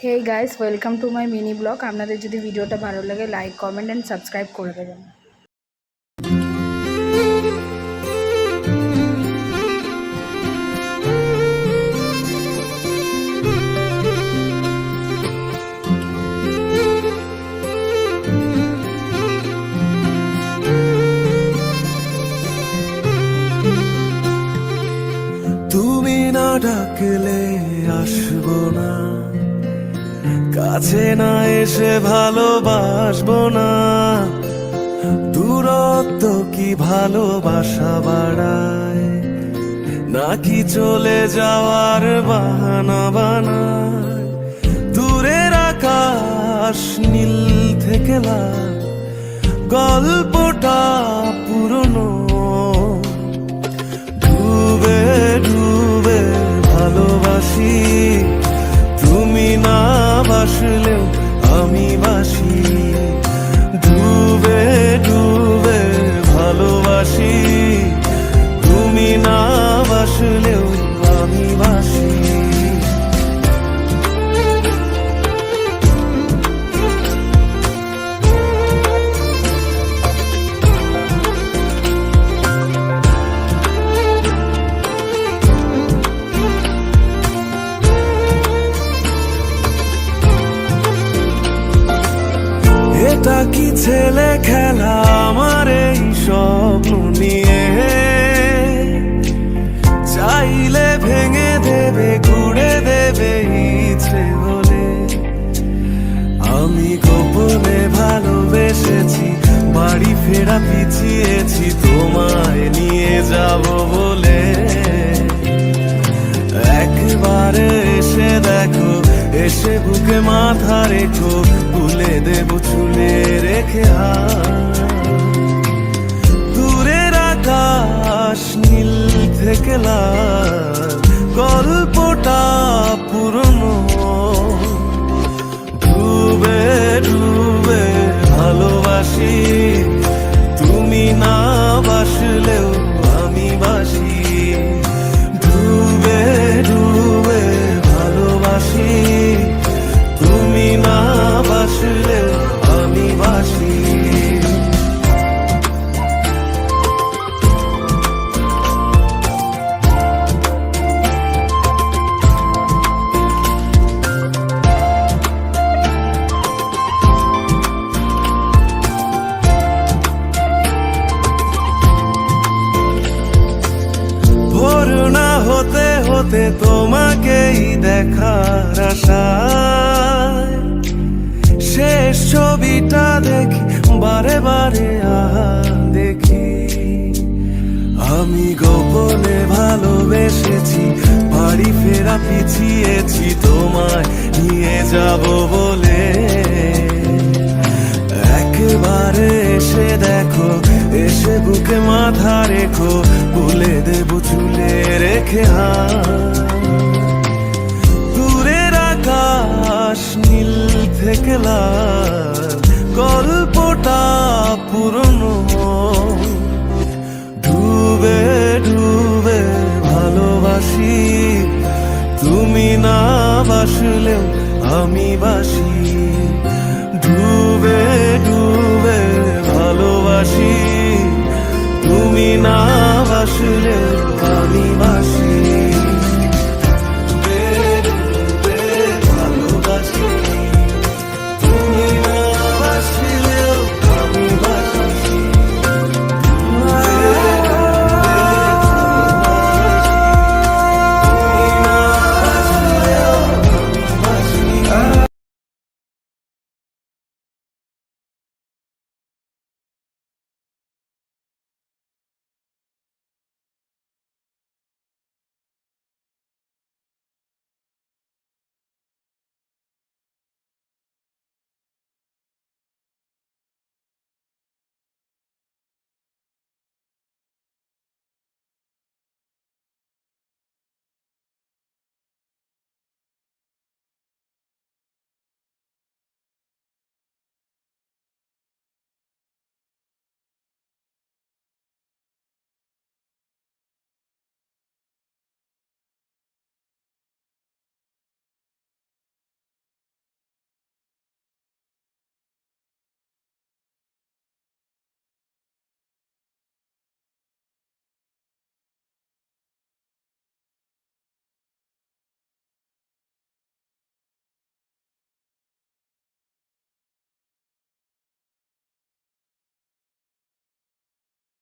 Hey guys, welcome to my mini blog. আপনাদের যদি ভিডিওটা ভালো লাগে লাইক কমেন্ট অ্যান্ড সাবস্ক্রাইব করে দেবেন। তুমি না ডাকলে আসবো না, কাছে না এসে ভালোবাসবো না। দূরত্ব কি ভালোবাসা বাড়ায়, নাকি চলে যাওয়ার বাহানা বানায়? দূরের আকাশ নীল থেকে লাল, গল্পটা পুরনো। ডুবে ডুবে ভালোবাসি, তুমি না বাসলেও আমি বাসি। ডুবে ডুবে ভালোবাসি, তুমি না বাসলেও আমি বাসি। এটা কি ছেলে খেলা আমার এই স্বপ্ন নিয়ে? চাইলে ভেঙে দেবে, ঘুরে দেবে ইচ্ছে হলে। আমি গোপনে ভালোবেসেছি, বাড়ি ফেরা পিছিয়েছি তোমায় নিয়ে যাব বলে। একবারে এসে দেখো, এসে বুকে মাথা রেখো, তুলে দেব চুলে রেখে দূরের আকাশ নীল থেকে লাল, গল্পটা পুরনো। ডুবে ডুবে ভালোবাসি, তুমি না বাসলেও আমি বাসি। ডুবে ডুবে ভালোবাসি, তুমি না বাসলেও আমি বাসি। ভোর না হতে হতে তোমাকেই দেখার আশায়, শেষ ছবিটা দেখি বারে বারে দেখি। আমি গোপনে ভালোবেসেছি, বাড়ি ফেরা পিছিয়েছি তোমায় নিয়ে যাব বলে। একবারে এসে দেখো, এসে বুকে মাথা রেখো, তুলে দেব চুলে রেখে দূরের আকাশ নীল থেকে লাল, গল্পটা পুরনো। ডুবে ডুবে ভালোবাসি, তুমি না বাসলেও আমি বাসি। ডুবে ডুবে ভালোবাসি, তুমি না বাসলেও আমি বাসি।